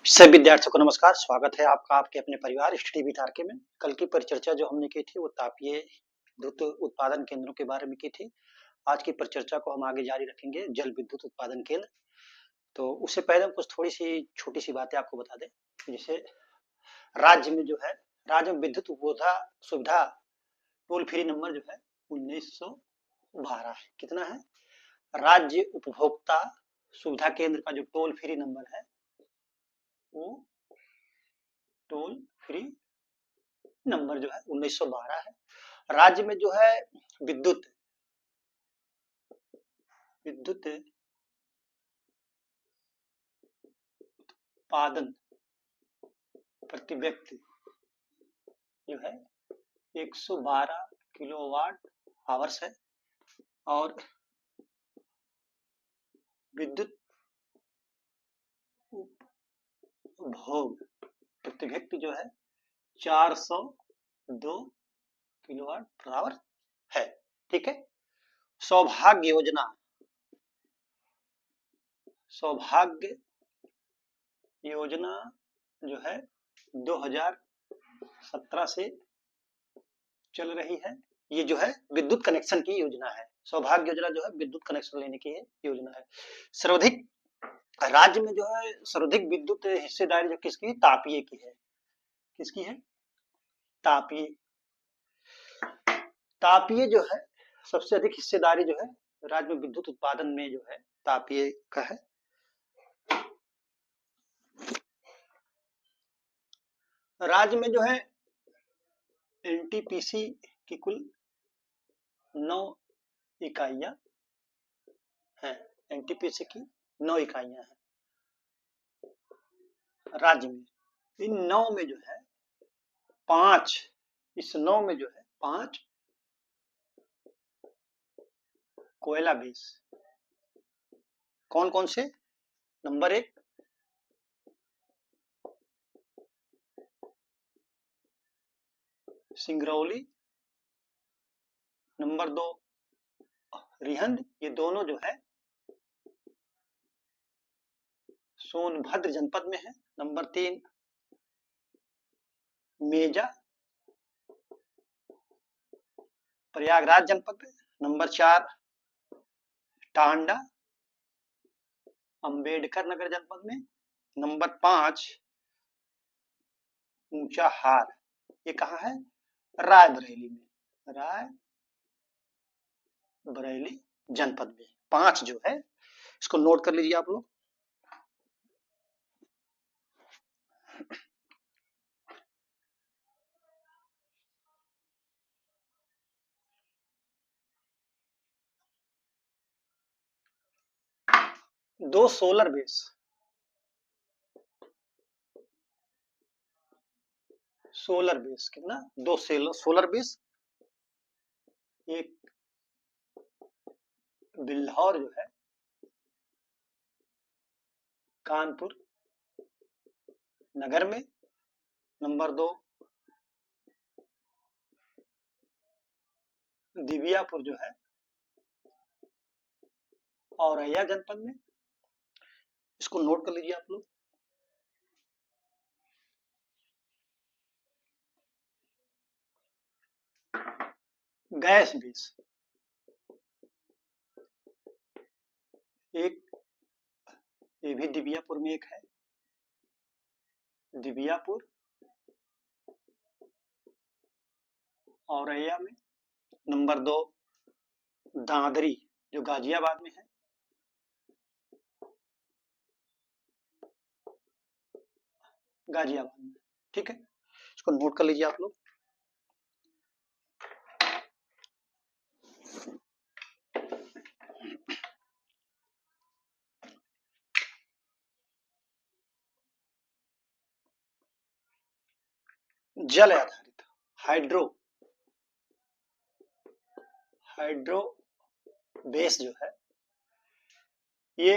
सभी विद्यार्थियों को नमस्कार। स्वागत है आपका आपके अपने परिवार स्टडी विद आरके में। कल की परिचर्चा जो हमने की थी वो तापीय विद्युत उत्पादन केंद्रों के बारे में की थी। आज की परिचर्चा को हम आगे जारी रखेंगे जल विद्युत उत्पादन केंद्र। तो उससे पहले हम कुछ थोड़ी सी छोटी सी बातें आपको बता दें। जैसे राज्य में जो है, राज्य में विद्युत उपभोक्ता सुविधा टोल फ्री नंबर जो है 1912 है। कितना है? राज्य उपभोक्ता सुविधा केंद्र का जो टोल फ्री नंबर है वो टोल फ्री नंबर जो है 1912 है। राज्य में जो है विद्युत विद्युत उत्पादन प्रति व्यक्ति जो है 112 किलोवाट आवर्स है और विद्युत उपभोग प्रति व्यक्ति जो है 402 किलोवाट पर आवर है। ठीक है। सौभाग्य योजना जो है 2017 से चल रही है। ये जो है विद्युत कनेक्शन की योजना है। सौभाग्य योजना जो है विद्युत कनेक्शन लेने की योजना है। सर्वाधिक राज्य में जो है सर्वाधिक विद्युत हिस्सेदारी जो किसकी? तापीय की है। किसकी है? तापीय। तापीय जो है सबसे अधिक हिस्सेदारी जो है राज्य में विद्युत उत्पादन में जो है तापीय का है। राज्य में जो है एनटीपीसी की कुल 9 इकाइयां हैं। एनटीपीसी की 9 इकाइयां हैं राज्य में। इन 9 में जो है 5 कोयला बेस। कौन कौन से? Number 1 Singrauli, number 2 Rihand. ये दोनों जो है सोनभद्र जनपद में है। नंबर 3 मेजा, प्रयागराज जनपद में। नंबर 4 टांडा, अंबेडकर नगर जनपद में। नंबर 5 ऊंचाहार। ये कहाँ है? रायबरेली में। रायबरेली जनपद में 5 जो है, इसको नोट कर लीजिए आप लोग। दो सोलर बेस, कितना? 2 सोलर बेस। एक बिल्हौर जो है कानपुर नगर में। नंबर 2 दिव्यापुर जो है औरैया जनपद में। इसको नोट कर लीजिए आप लोग। गैस बेस, एक ये भी दिव्यापुर में एक है, दिव्यापुर औरैया में। नंबर 2 दादरी जो गाजियाबाद में है। गाजियाबाद में। ठीक है, इसको नोट कर लीजिए आप लोग। जल आधारित हाइड्रो बेस जो है ये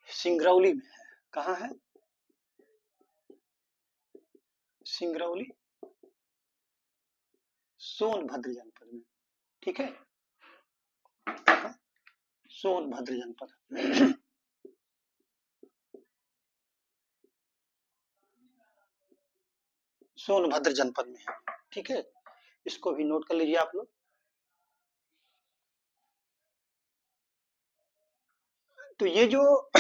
सिंगरौली में है। कहाँ है? सिंगरौली सोनभद्र जनपद में। ठीक है, सोनभद्र जनपद। सोनभद्र जनपद में है। ठीक है, इसको भी नोट कर लीजिए आप लोग। तो ये जो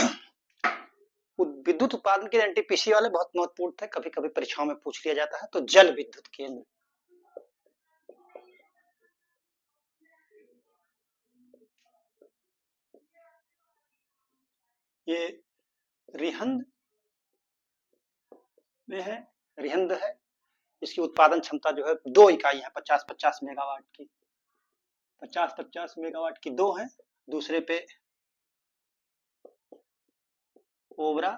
विद्युत उत्पादन के एनटीपीसी वाले बहुत महत्वपूर्ण थे, कभी कभी परीक्षाओं में पूछ लिया जाता है। तो जल विद्युत केंद्र, ये रिहंद में है, रिहंद है। इसकी उत्पादन क्षमता जो है 2 इकाई है, 50-50 मेगावाट की, 50-50 मेगावाट की 2 है। दूसरे पे ओबरा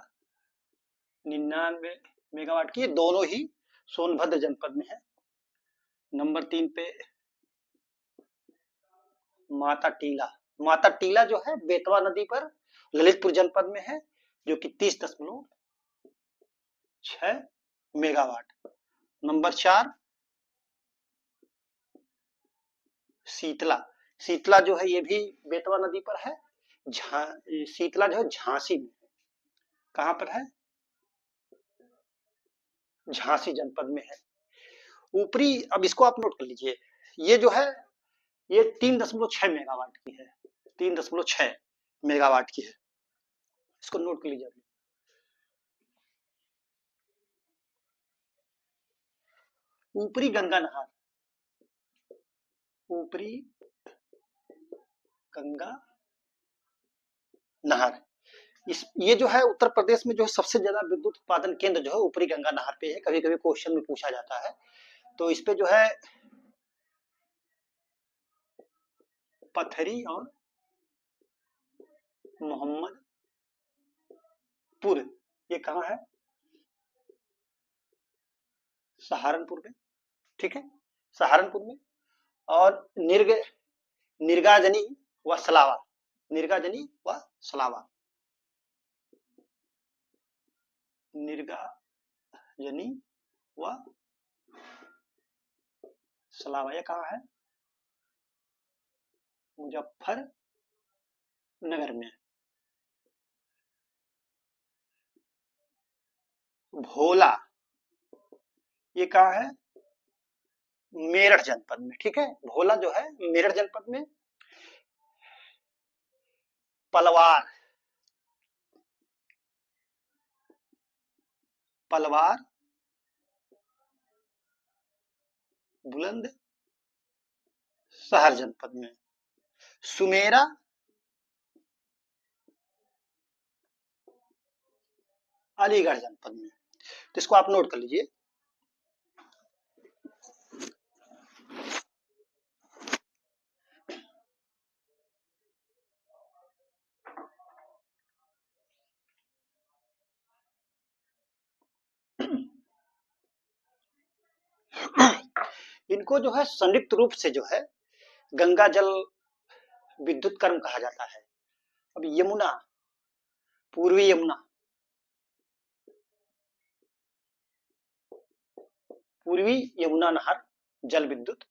99 मेगावाट की, दोनों ही सोनभद्र जनपद में है। नंबर 3 पे माता टीला, माता टीला जो है बेतवा नदी पर ललितपुर जनपद में है, जो कि 30.6 मेगावाट। नंबर 4 शीतला, शीतला जो है ये भी बेतवा नदी पर है। शीतला जो है झांसी में, कहाँ पर है, झांसी जनपद में है। ऊपरी, अब इसको आप नोट कर लीजिए, ये जो है ये 3.6 मेगावाट की है, 3.6 मेगावाट की है, इसको नोट कर लीजिए। ऊपरी गंगा नहर, ऊपरी गंगा नहर, इस ये जो है उत्तर प्रदेश में जो है सबसे ज्यादा विद्युत उत्पादन केंद्र जो है ऊपरी गंगा नहर पे है। कभी कभी क्वेश्चन में पूछा जाता है। तो इस पे जो है पथरी और मोहम्मदपुर, ये कहाँ है, सहारनपुर में। ठीक है, सहारनपुर में। और निर्गाजनी व सलावा, निर्गाजनी व सलावा, निर्गाजनी व सलावा, ये कहाँ है, मुजफ्फरनगर में। भोला, ये कहाँ है, मेरठ जनपद में। ठीक है, भोला जो है मेरठ जनपद में। पलवार, पलवार बुलंद शहर जनपद में। सुमेरा अलीगढ़ जनपद में। तो इसको आप नोट कर लीजिए। इनको जो है संयुक्त रूप से जो है गंगा जल विद्युत कर्म कहा जाता है। अब यमुना, पूर्वी यमुना, पूर्वी यमुना नहर जल विद्युत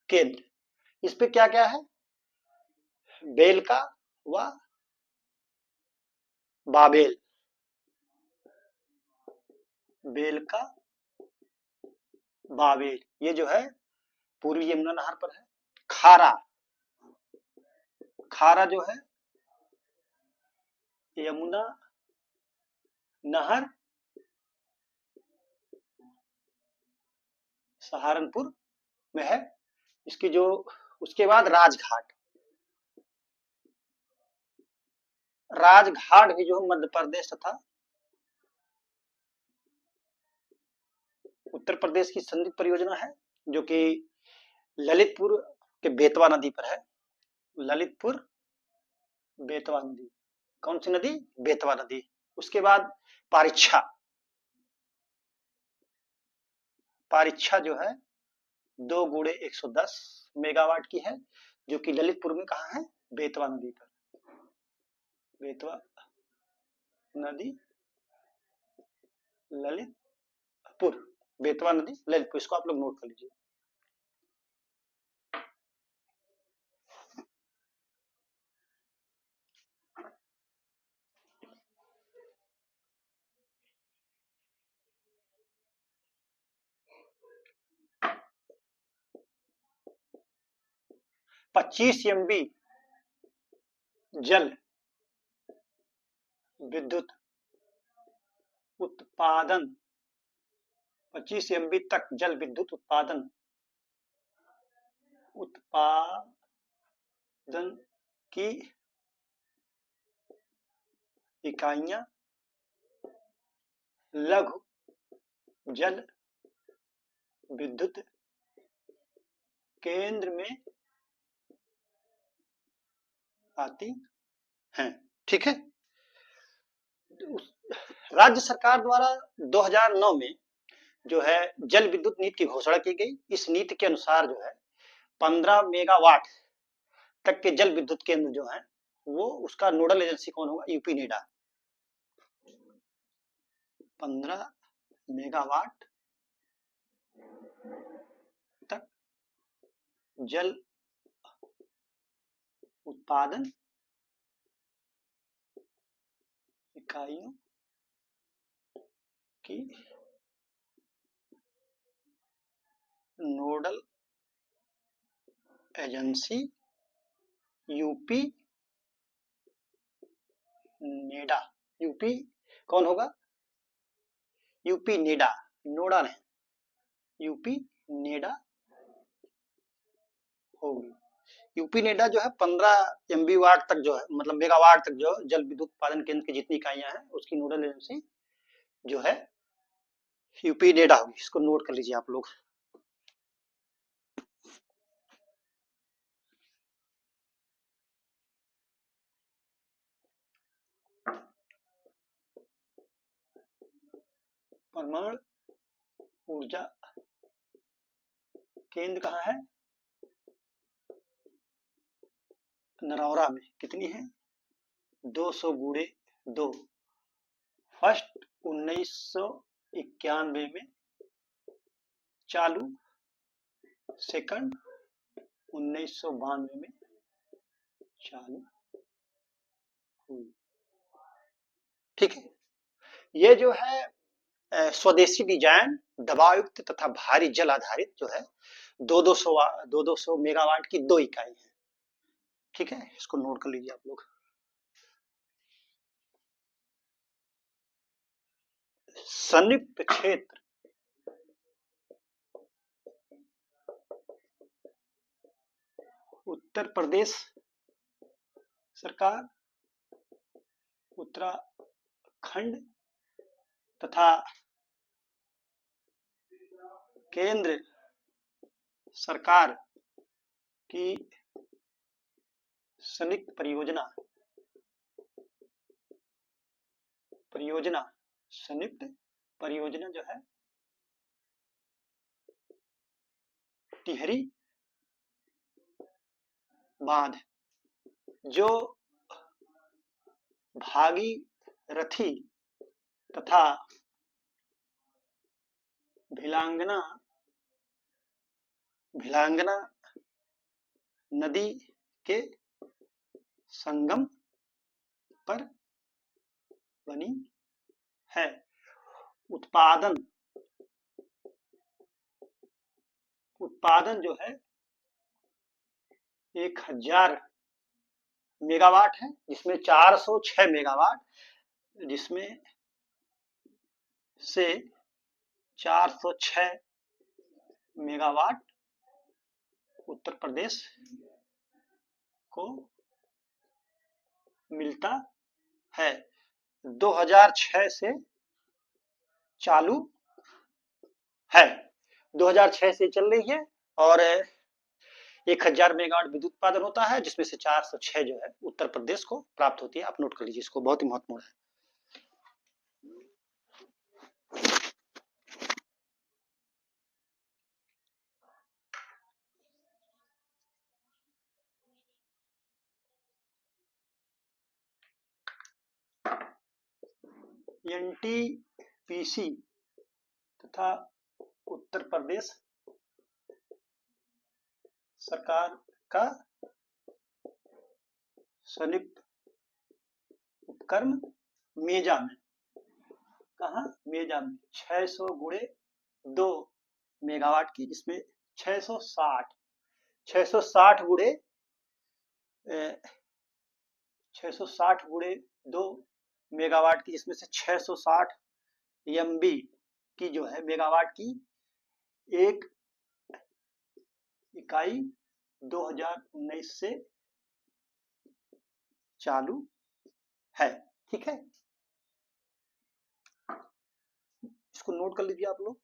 केंद्र, इस पे क्या क्या है, बेलका व बाबेल, बेलका बाबेल, ये जो है पूर्वी यमुना नहर पर है। खारा, खारा जो है यमुना नहर सहारनपुर में है। इसकी जो, उसके बाद राजघाट, राजघाट भी जो मध्य प्रदेश तथा उत्तर प्रदेश की संयुक्त परियोजना है, जो कि ललितपुर के बेतवा नदी पर है। ललितपुर बेतवा नदी, कौन सी नदी, बेतवा नदी। उसके बाद पारिच्छा, पारिच्छा जो है 2 गुणे 110 मेगावाट की है, जो कि ललितपुर में कहा है, बेतवा नदी पर, बेतवा नदी ललितपुर, बेतवा नदी ललितपुर, इसको आप लोग नोट कर लीजिए। 25 MB जल विद्युत उत्पादन, 25 MB तक जल विद्युत उत्पादन की इकाइयां लघु जल विद्युत केंद्र में आती हैं। ठीक है। राज्य सरकार द्वारा 2009 में जो है जल विद्युत नीति की घोषणा की गई। इस नीति के अनुसार जो है 15 मेगावाट तक के जल विद्युत केंद्र जो है वो उसका नोडल एजेंसी कौन होगा? UP NEDA. 15 मेगावाट तक जल उत्पादन इकाइयों की nodal agency UP NEDA. UP कौन होगा? यूपी नेडा, नोडा नहीं, यूपी नेडा होगी। यूपी नेडा जो है 15 MB वाट तक जो है मतलब मेगावाट तक जो जल विद्युत उत्पादन केंद्र की जितनी इकाइयां हैं उसकी नोडल एजेंसी जो है यूपी नेडा होगी। इसको नोट कर लीजिए आप लोग। परमाणु ऊर्जा केंद्र कहाँ है? नरौरा में। कितनी है? 200x2। फर्स्ट 1991 में चालू, सेकंड 1992 में चालू हुई। ठीक है। ये जो है स्वदेशी डिजाइन, दबावयुक्त तथा भारी जल आधारित जो है 200 मेगावाट की 2 इकाई है। ठीक है, इसको नोट कर लीजिए आप लोग। संयुक्त क्षेत्र उत्तर प्रदेश सरकार, उत्तराखंड तथा केंद्र सरकार की संयुक्त संयुक्त परियोजना जो है टिहरी बांध, जो भागीरथी तथा भिलांगना नदी के संगम पर बनी है। उत्पादन जो है 1000 मेगावाट है, जिसमें 406 मेगावाट, जिसमें से 406 मेगावाट उत्तर प्रदेश को मिलता है। 2006 से चालू है, 2006 से चल रही है और 1000 मेगावाट विद्युत उत्पादन होता है, जिसमें से 406 जो है उत्तर प्रदेश को प्राप्त होती है। आप नोट कर लीजिए इसको, बहुत ही महत्वपूर्ण है। NTPC तथा उत्तर प्रदेश सरकार का संयुक्त उपक्रम मेजा में, कहा? मेजा में 600x2 मेगावाट की, जिसमें 660 गुणे 660 गुणे 2 मेगावाट की, इसमें से 660 MB की जो है मेगावाट की एक इकाई 2019 से चालू है। ठीक है, इसको नोट कर लीजिए आप लोग।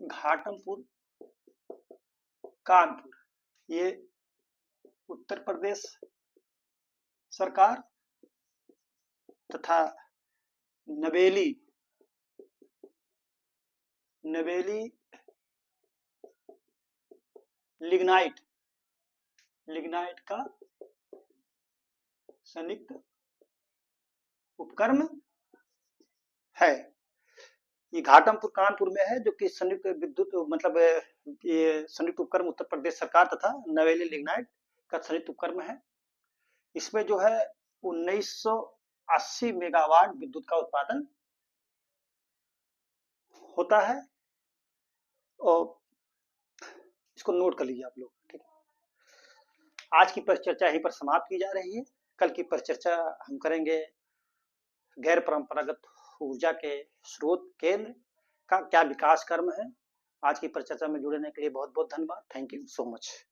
घाटमपुर कानपुर, ये उत्तर प्रदेश सरकार तथा नवेली लिग्नाइट का संयुक्त उपक्रम है। ये घाटमपुर कानपुर में है, जो कि संयुक्त विद्युत मतलब ये संयुक्त उपक्रम उत्तर प्रदेश सरकार तथा नवेली लिग्नाइट का संयुक्त उपक्रम है। इसमें जो है 1980 मेगावाट विद्युत का उत्पादन होता है, और इसको नोट कर लीजिए आप लोग। ठीक है, आज की परिचर्चा यहीं पर समाप्त की जा रही है। कल की परिचर्चा हम करेंगे गैर परंपरागत ऊर्जा के स्रोत केंद्र का क्या विकास क्रम है। आज की परिचर्चा में जुड़ने के लिए बहुत बहुत धन्यवाद। Thank you so much.